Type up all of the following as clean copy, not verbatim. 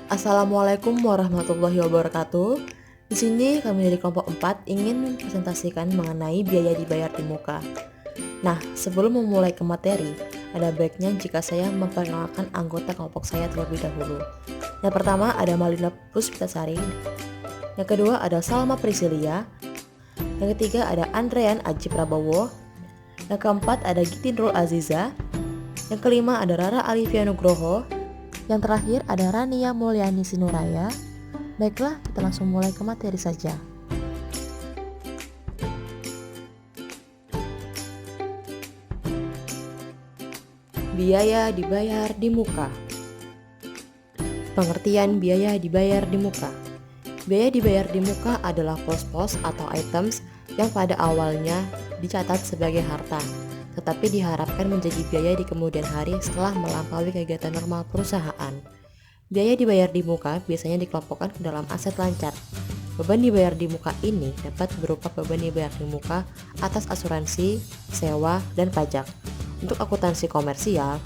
Assalamualaikum warahmatullahi wabarakatuh. Di sini kami dari kelompok 4 ingin mempresentasikan mengenai biaya dibayar di muka. Nah, sebelum memulai ke materi, ada baiknya jika saya memperkenalkan anggota kelompok saya terlebih dahulu. Yang pertama ada Malina Puspitasari, yang kedua ada Salma Priscilia, yang ketiga ada Andrean Aji Prabowo, yang keempat ada Gitinrul Aziza, yang kelima ada Rara Alivia Nugroho, yang terakhir ada Rania Mulyani Sinuraya. Baiklah, kita langsung mulai ke materi saja. Biaya dibayar di muka. Pengertian biaya dibayar di muka. Biaya dibayar di muka adalah pos-pos atau items yang pada awalnya dicatat sebagai harta, tetapi diharapkan menjadi biaya di kemudian hari setelah melampaui kegiatan normal perusahaan. Biaya dibayar di muka biasanya dikelompokkan ke dalam aset lancar. Beban dibayar di muka ini dapat berupa beban dibayar di muka atas asuransi, sewa, dan pajak. Untuk akuntansi komersial,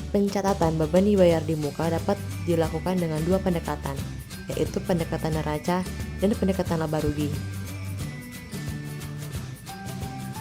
pencatatan beban dibayar di muka dapat dilakukan dengan dua pendekatan, yaitu pendekatan neraca dan pendekatan laba rugi.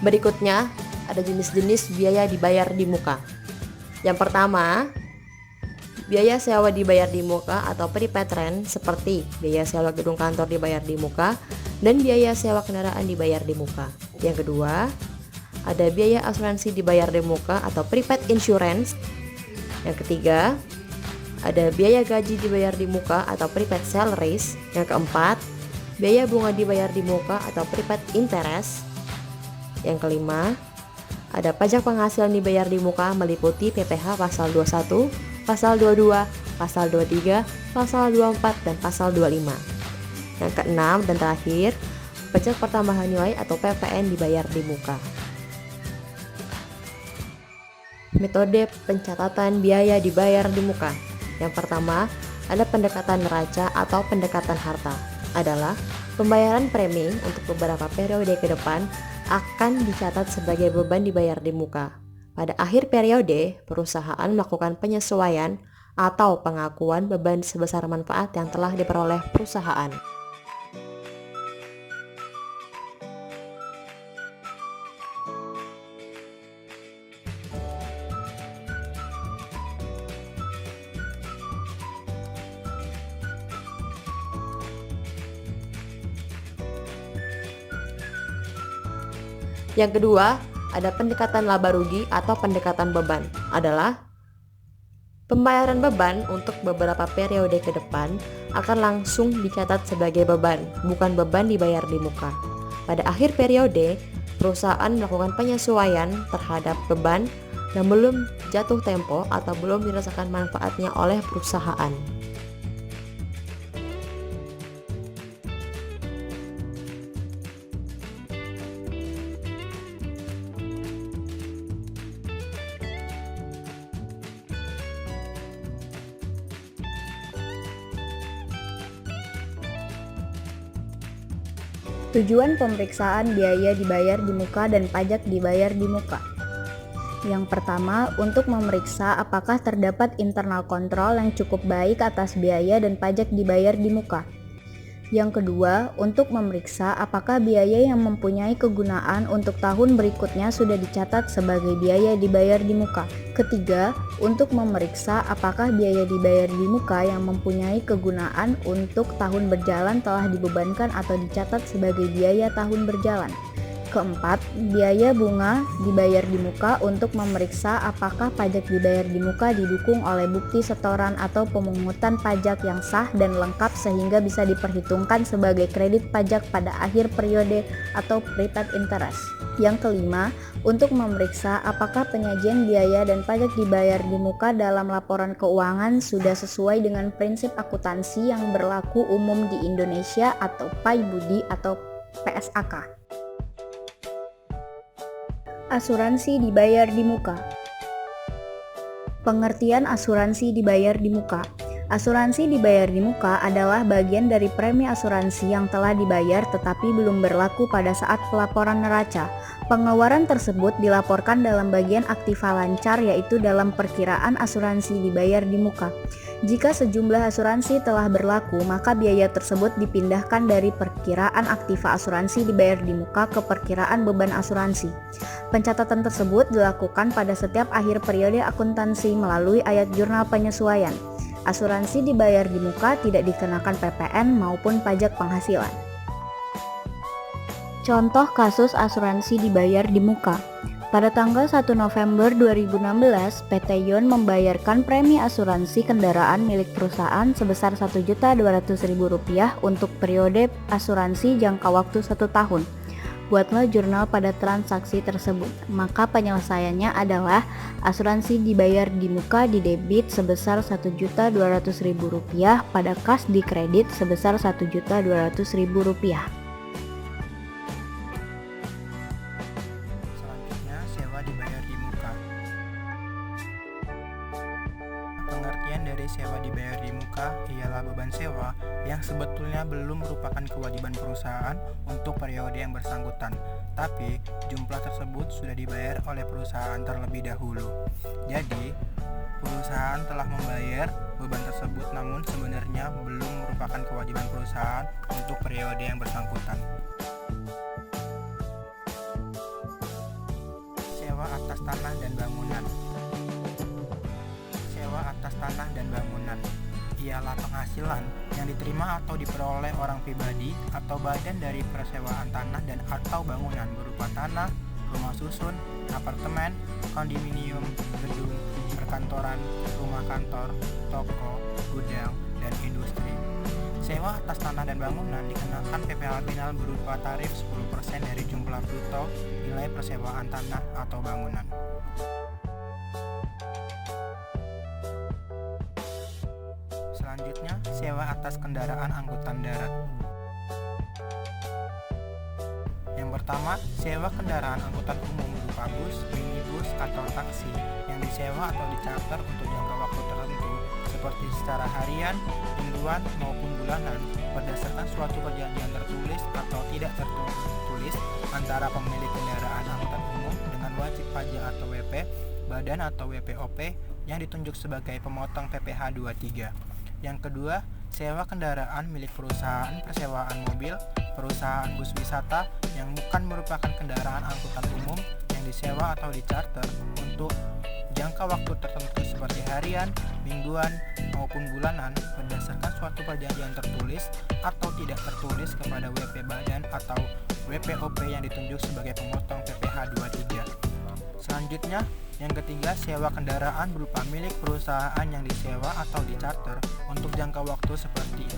Berikutnya, ada jenis-jenis biaya dibayar di muka. Yang pertama, biaya sewa dibayar di muka atau prepaid rent seperti biaya sewa gedung kantor dibayar di muka dan biaya sewa kendaraan dibayar di muka. Yang kedua, ada biaya asuransi dibayar di muka atau prepaid insurance. Yang ketiga, ada biaya gaji dibayar di muka atau prepaid salaries. Yang keempat, biaya bunga dibayar di muka atau prepaid interest. Yang kelima, ada pajak penghasilan dibayar di muka meliputi PPh pasal 21, pasal 22, pasal 23, pasal 24, dan pasal 25. Yang keenam dan terakhir, pajak pertambahan nilai atau PPN dibayar di muka. Metode pencatatan biaya dibayar di muka. Yang pertama, ada pendekatan neraca atau pendekatan harta. Adalah pembayaran premi untuk beberapa periode ke depan akan dicatat sebagai beban dibayar di muka. Pada akhir periode, perusahaan melakukan penyesuaian atau pengakuan beban sebesar manfaat yang telah diperoleh perusahaan. Yang kedua, ada pendekatan laba rugi atau pendekatan beban. Adalah pembayaran beban untuk beberapa periode ke depan akan langsung dicatat sebagai beban, bukan beban dibayar di muka. Pada akhir periode, perusahaan melakukan penyesuaian terhadap beban yang belum jatuh tempo atau belum dirasakan manfaatnya oleh perusahaan. Tujuan pemeriksaan biaya dibayar di muka dan pajak dibayar di muka. Yang pertama, untuk memeriksa apakah terdapat internal kontrol yang cukup baik atas biaya dan pajak dibayar di muka. Yang kedua, untuk memeriksa apakah biaya yang mempunyai kegunaan untuk tahun berikutnya sudah dicatat sebagai biaya dibayar di muka. Ketiga, untuk memeriksa apakah biaya dibayar di muka yang mempunyai kegunaan untuk tahun berjalan telah dibebankan atau dicatat sebagai biaya tahun berjalan. Keempat, biaya bunga dibayar di muka untuk memeriksa apakah pajak dibayar di muka didukung oleh bukti setoran atau pemungutan pajak yang sah dan lengkap sehingga bisa diperhitungkan sebagai kredit pajak pada akhir periode atau prepaid interest. Yang kelima, untuk memeriksa apakah penyajian biaya dan pajak dibayar di muka dalam laporan keuangan sudah sesuai dengan prinsip akuntansi yang berlaku umum di Indonesia atau PAI Budi atau PSAK. Asuransi dibayar di muka. Pengertian asuransi dibayar di muka Asuransi dibayar di muka adalah bagian dari premi asuransi yang telah dibayar tetapi belum berlaku pada saat pelaporan neraca. Pengeluaran tersebut dilaporkan dalam bagian aktiva lancar, yaitu dalam perkiraan asuransi dibayar di muka. Jika sejumlah asuransi telah berlaku, maka biaya tersebut dipindahkan dari perkiraan aktiva asuransi dibayar di muka ke perkiraan beban asuransi. Pencatatan tersebut dilakukan pada setiap akhir periode akuntansi melalui ayat jurnal penyesuaian. Asuransi dibayar di muka tidak dikenakan PPN maupun pajak penghasilan. Contoh kasus asuransi dibayar di muka. Pada tanggal 1 November 2016, PT Yon membayarkan premi asuransi kendaraan milik perusahaan sebesar Rp1.200.000 untuk periode asuransi jangka waktu 1 tahun. Buatlah jurnal pada transaksi tersebut. Maka penyelesaiannya adalah asuransi dibayar di muka didebit sebesar Rp1.200.000 pada kas dikredit sebesar Rp1.200.000. Selanjutnya, sewa dibayar di muka. Pengertian dari sewa dibayar di muka ialah beban sewa yang sebetulnya belum merupakan kewajiban perusahaan untuk periode yang bersangkutan, tapi jumlah tersebut sudah dibayar oleh perusahaan terlebih dahulu. Jadi, perusahaan telah membayar beban tersebut namun sebenarnya belum merupakan kewajiban perusahaan untuk periode yang bersangkutan. Sewa atas tanah dan bangunan. Sewa atas tanah dan bangunan ialah penghasilan yang diterima atau diperoleh orang pribadi atau badan dari persewaan tanah dan atau bangunan berupa tanah, rumah susun, apartemen, kondominium, gedung, perkantoran, rumah kantor, toko, gudang, dan industri. Sewa atas tanah dan bangunan dikenakan PPh final berupa tarif 10% dari jumlah bruto nilai persewaan tanah atau bangunan. Selanjutnya, sewa atas kendaraan angkutan darat. Yang pertama, sewa kendaraan angkutan umum berupa bus, minibus, atau taksi yang disewa atau dicarter untuk jangka waktu tertentu seperti secara harian, mingguan, maupun bulanan berdasarkan suatu perjanjian tertulis atau tidak tertulis antara pemilik kendaraan angkutan umum dengan wajib pajak atau WP, badan atau WPOP yang ditunjuk sebagai pemotong PPh 23. Yang kedua, sewa kendaraan milik perusahaan persewaan mobil, perusahaan bus wisata yang bukan merupakan kendaraan angkutan umum yang disewa atau dicarter untuk jangka waktu tertentu seperti harian, mingguan, maupun bulanan berdasarkan suatu perjanjian tertulis atau tidak tertulis kepada WP badan atau WPOP yang ditunjuk sebagai pemotong PPh 23. Selanjutnya, yang ketiga, sewa kendaraan berupa milik perusahaan yang disewa atau dicarter untuk jangka waktu seperti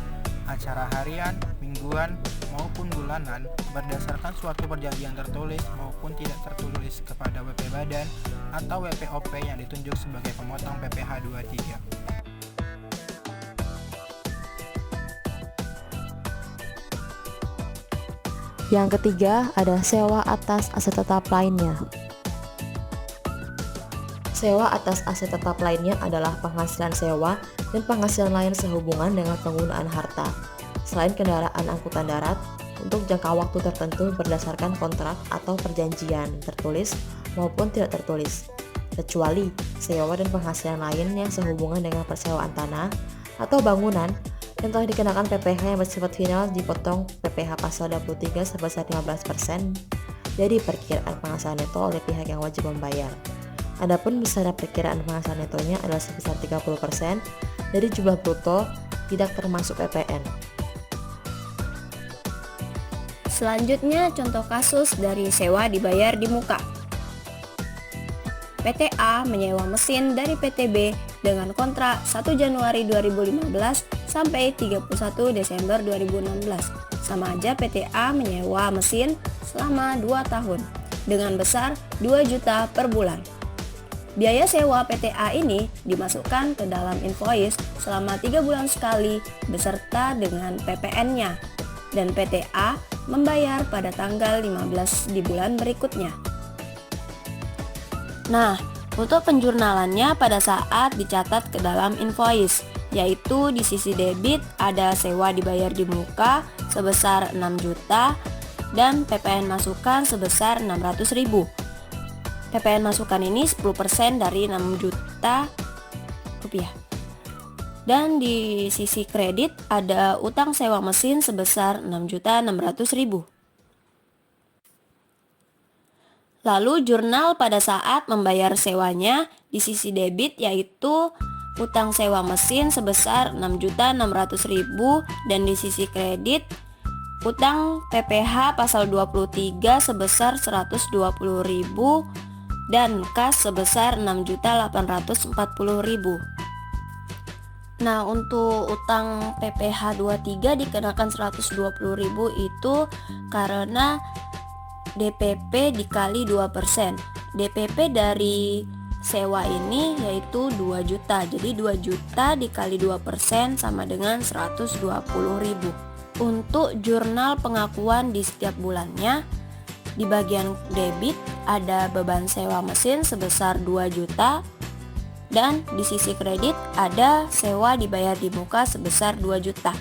acara harian, mingguan, maupun bulanan berdasarkan suatu perjanjian tertulis maupun tidak tertulis kepada WP badan atau WPOP yang ditunjuk sebagai pemotong PPh 23. Yang ketiga ada sewa atas aset tetap lainnya. Sewa atas aset tetap lainnya adalah penghasilan sewa dan penghasilan lain sehubungan dengan penggunaan harta, selain kendaraan angkutan darat, untuk jangka waktu tertentu berdasarkan kontrak atau perjanjian tertulis maupun tidak tertulis, kecuali sewa dan penghasilan lain yang sehubungan dengan persewaan tanah atau bangunan yang telah dikenakan PPh yang bersifat final dipotong PPh pasal 23 sebesar 15% dari perkiraan penghasilan neto oleh pihak yang wajib membayar. Adapun besaran perkiraan penghasilan netonya adalah sebesar 30% dari jumlah bruto tidak termasuk PPN. Selanjutnya, contoh kasus dari sewa dibayar di muka. PT A menyewa mesin dari PT B dengan kontrak 1 Januari 2015 sampai 31 Desember 2016. Sama aja PT A menyewa mesin selama 2 tahun dengan besar 2 juta per bulan. Biaya sewa PT A ini dimasukkan ke dalam invoice selama 3 bulan sekali beserta dengan PPN-nya, dan PT A membayar pada tanggal 15 di bulan berikutnya. Nah, untuk penjurnalannya pada saat dicatat ke dalam invoice, yaitu di sisi debit ada sewa dibayar di muka sebesar 6 juta dan PPN masukan sebesar 600.000. PPN masukan ini 10% dari 6 juta rupiah. Dan di sisi kredit ada utang sewa mesin sebesar 6.600.000. Lalu jurnal pada saat membayar sewanya di sisi debit yaitu utang sewa mesin sebesar 6.600.000 dan di sisi kredit utang PPh pasal 23 sebesar 120.000 dan kas sebesar 6.840.000. Nah, untuk utang PPh 23 dikenakan 120.000 itu karena DPP dikali 2%. DPP dari sewa ini yaitu 2 juta. Jadi 2 juta dikali 2% sama dengan 120.000. Untuk jurnal pengakuan di setiap bulannya, di bagian debit ada beban sewa mesin sebesar 2 juta dan di sisi kredit ada sewa dibayar di muka sebesar 2 juta.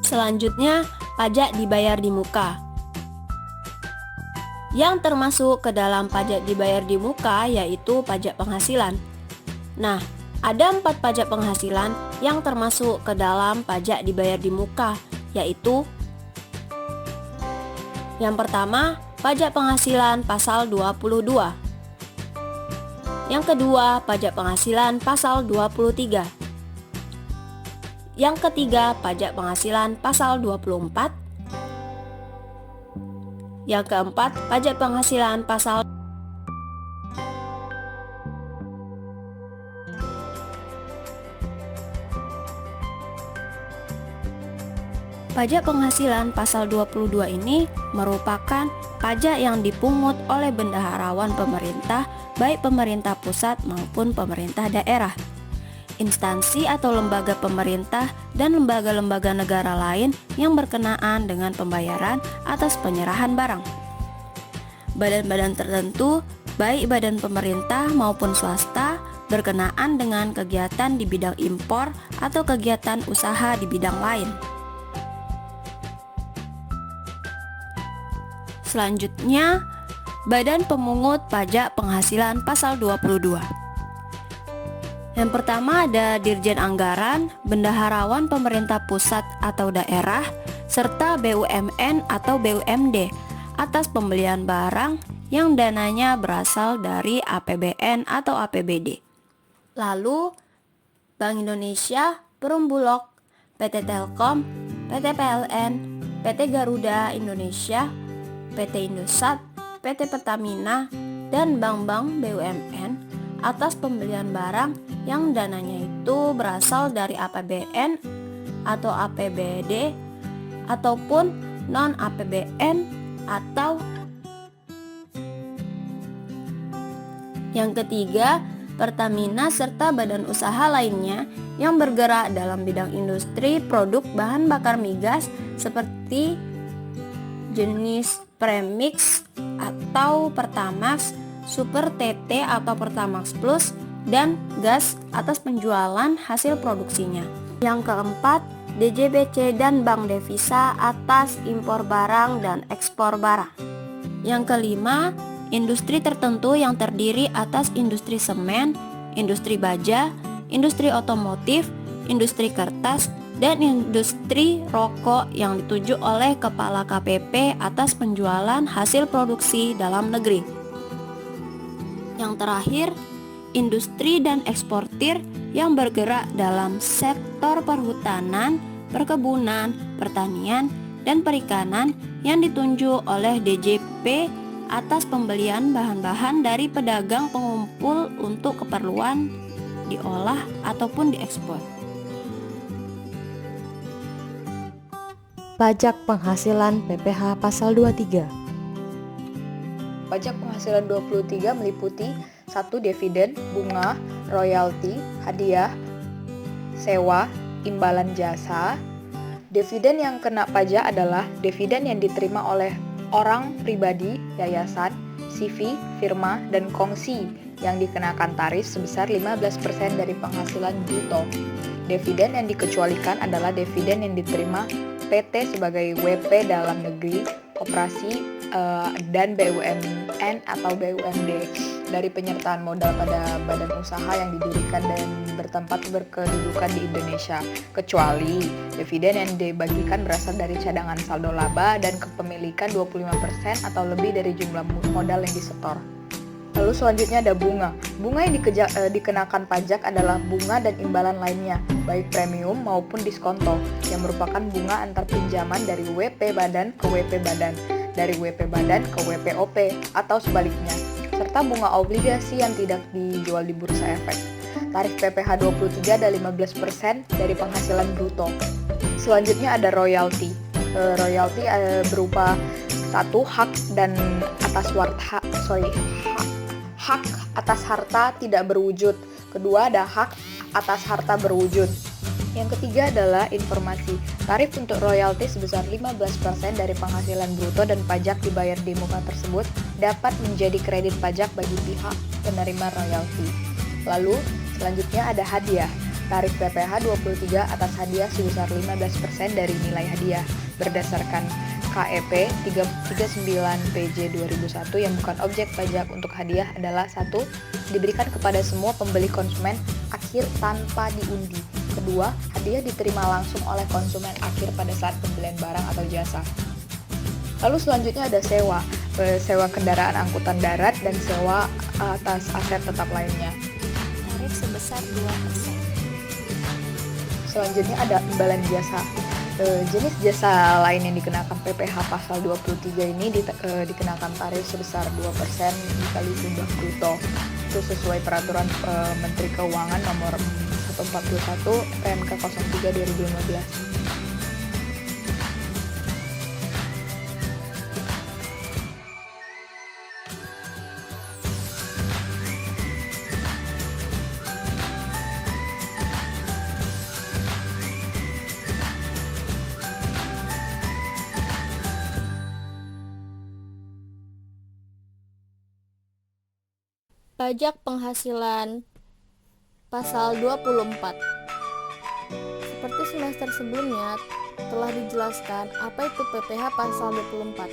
Selanjutnya, pajak dibayar di muka. Yang termasuk ke dalam pajak dibayar di muka yaitu pajak penghasilan. Nah, ada 4 pajak penghasilan yang termasuk ke dalam pajak dibayar di muka, yaitu yang pertama, pajak penghasilan pasal 22. Yang kedua, pajak penghasilan pasal 23. Yang ketiga, pajak penghasilan pasal 24. Yang keempat, pajak penghasilan pasal Pajak penghasilan pasal 22 ini merupakan pajak yang dipungut oleh bendaharawan pemerintah, baik pemerintah pusat maupun pemerintah daerah, instansi atau lembaga pemerintah, dan lembaga-lembaga negara lain yang berkenaan dengan pembayaran atas penyerahan barang. Badan-badan tertentu, baik badan pemerintah maupun swasta, berkenaan dengan kegiatan di bidang impor atau kegiatan usaha di bidang lain. Selanjutnya, Badan Pemungut Pajak Penghasilan pasal 22. Yang pertama ada Dirjen Anggaran, Bendaharawan Pemerintah Pusat atau Daerah, serta BUMN atau BUMD atas pembelian barang yang dananya berasal dari APBN atau APBD. Lalu, Bank Indonesia, Perum Bulog, PT Telkom, PT PLN, PT Garuda Indonesia, PT Indosat, PT Pertamina, dan bank-bank BUMN atas pembelian barang yang dananya itu berasal dari APBN atau APBD ataupun non-APBN atau yang ketiga, Pertamina serta badan usaha lainnya yang bergerak dalam bidang industri produk bahan bakar migas seperti jenis Premix atau Pertamax, Super TT atau Pertamax Plus, dan gas atas penjualan hasil produksinya. Yang keempat, DJBC dan Bank Devisa atas impor barang dan ekspor barang. Yang kelima, industri tertentu yang terdiri atas industri semen, industri baja, industri otomotif, industri kertas, dan industri rokok yang dituju oleh Kepala KPP atas penjualan hasil produksi dalam negeri. Yang terakhir, industri dan eksportir yang bergerak dalam sektor perhutanan, perkebunan, pertanian, dan perikanan yang ditunjuk oleh DJP atas pembelian bahan-bahan dari pedagang pengumpul untuk keperluan diolah ataupun diekspor. Pajak penghasilan PPh pasal 23. Pajak penghasilan 23 meliputi 1. Dividen, bunga, royalti, hadiah, sewa, imbalan jasa, Dividen yang kena pajak adalah dividen yang diterima oleh orang pribadi, yayasan, CV, firma, dan kongsi yang dikenakan tarif sebesar 15% dari penghasilan bruto. Dividen yang dikecualikan adalah dividen yang diterima PT sebagai WP dalam negeri, koperasi, dan BUMN atau BUMD dari penyertaan modal pada badan usaha yang didirikan dan bertempat berkedudukan di Indonesia, kecuali dividen yang dibagikan berasal dari cadangan saldo laba dan kepemilikan 25% atau lebih dari jumlah modal yang disetor. Lalu selanjutnya ada bunga. Bunga yang dikenakan pajak adalah bunga dan imbalan lainnya, baik premium maupun diskonto, yang merupakan bunga antar pinjaman dari WP Badan ke WP Badan, dari WP Badan ke WPOP, atau sebaliknya, serta bunga obligasi yang tidak dijual di bursa efek. Tarif PPh 23 ada 15% dari penghasilan bruto. Selanjutnya ada royalti. Royalti berupa satu hak atas harta tidak berwujud. Kedua ada hak atas harta berwujud. Yang ketiga adalah informasi. Tarif untuk royalti sebesar 15% dari penghasilan bruto dan pajak dibayar di muka tersebut dapat menjadi kredit pajak bagi pihak penerima royalti. Lalu selanjutnya ada hadiah. Tarif PPh 23 atas hadiah sebesar 15% dari nilai hadiah berdasarkan KEP 39 PJ 2001 yang bukan objek pajak untuk hadiah adalah 1. Diberikan kepada semua pembeli konsumen akhir tanpa diundi. Kedua, hadiah diterima langsung oleh konsumen akhir pada saat pembelian barang atau jasa. Lalu selanjutnya ada sewa. Sewa kendaraan angkutan darat dan sewa atas aset tetap lainnya. Tarif sebesar 2%. Selanjutnya ada imbalan jasa. Jenis jasa lain yang dikenakan PPh pasal 23 ini dikenakan tarif sebesar 2% dikali jumlah bruto. Itu sesuai peraturan Menteri Keuangan nomor 141 PMK 03 2015. Pajak penghasilan pasal 24. Seperti semester sebelumnya telah dijelaskan apa itu PPh pasal 24.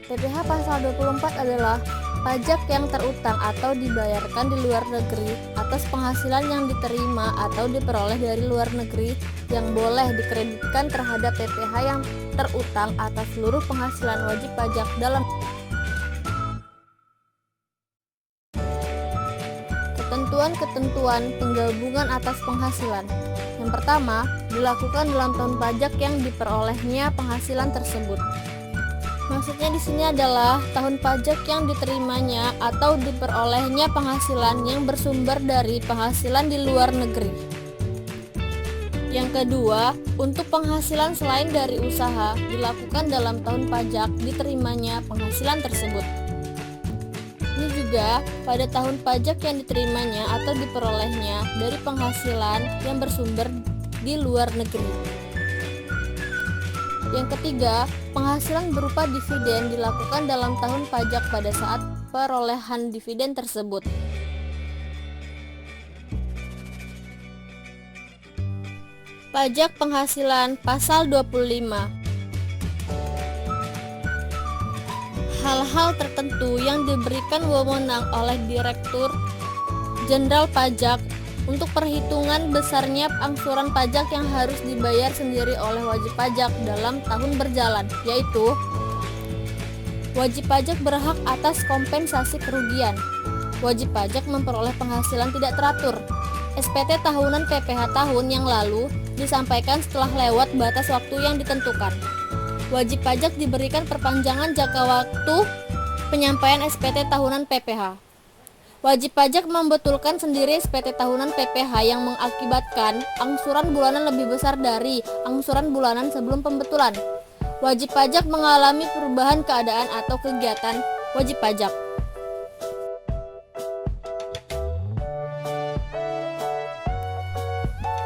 PPh pasal 24 adalah pajak yang terutang atau dibayarkan di luar negeri atas penghasilan yang diterima atau diperoleh dari luar negeri yang boleh dikreditkan terhadap PPh yang terutang atas seluruh penghasilan wajib pajak dalam ketentuan penggabungan atas penghasilan. Yang pertama, dilakukan dalam tahun pajak yang diperolehnya penghasilan tersebut. Maksudnya di sini adalah tahun pajak yang diterimanya atau diperolehnya penghasilan yang bersumber dari penghasilan di luar negeri. Yang kedua, untuk penghasilan selain dari usaha dilakukan dalam tahun pajak diterimanya penghasilan tersebut. Ini juga pada tahun pajak yang diterimanya atau diperolehnya dari penghasilan yang bersumber di luar negeri. Yang ketiga, penghasilan berupa dividen dilakukan dalam tahun pajak pada saat perolehan dividen tersebut. Pajak penghasilan pasal 25. Hal-hal tertentu yang diberikan wewenang oleh Direktur Jenderal Pajak untuk perhitungan besarnya angsuran pajak yang harus dibayar sendiri oleh wajib pajak dalam tahun berjalan, yaitu wajib pajak berhak atas kompensasi kerugian. Wajib pajak memperoleh penghasilan tidak teratur. SPT tahunan PPh tahun yang lalu disampaikan setelah lewat batas waktu yang ditentukan. Wajib pajak diberikan perpanjangan jangka waktu penyampaian SPT tahunan PPh. Wajib pajak membetulkan sendiri SPT tahunan PPh yang mengakibatkan angsuran bulanan lebih besar dari angsuran bulanan sebelum pembetulan. Wajib pajak mengalami perubahan keadaan atau kegiatan wajib pajak.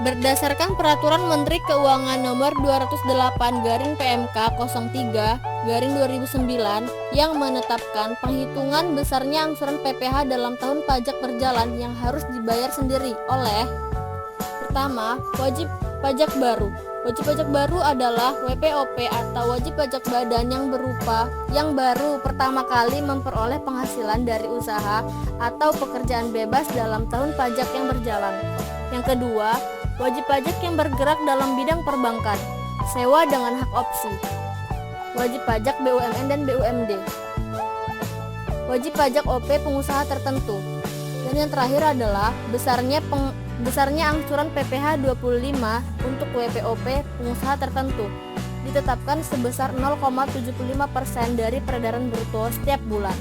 Berdasarkan Peraturan Menteri Keuangan Nomor 208/PMK 03/2009 yang menetapkan penghitungan besarnya angsuran PPh dalam tahun pajak berjalan yang harus dibayar sendiri oleh: pertama, wajib pajak baru. Wajib pajak baru adalah WPOP atau wajib pajak badan yang baru pertama kali memperoleh penghasilan dari usaha atau pekerjaan bebas dalam tahun pajak yang berjalan. Yang kedua, wajib pajak yang bergerak dalam bidang perbankan, sewa dengan hak opsi, wajib pajak BUMN dan BUMD, wajib pajak OP pengusaha tertentu. Dan yang terakhir adalah besarnya angsuran PPh 25 untuk WPOP pengusaha tertentu ditetapkan sebesar 0,75% dari peredaran bruto setiap bulan.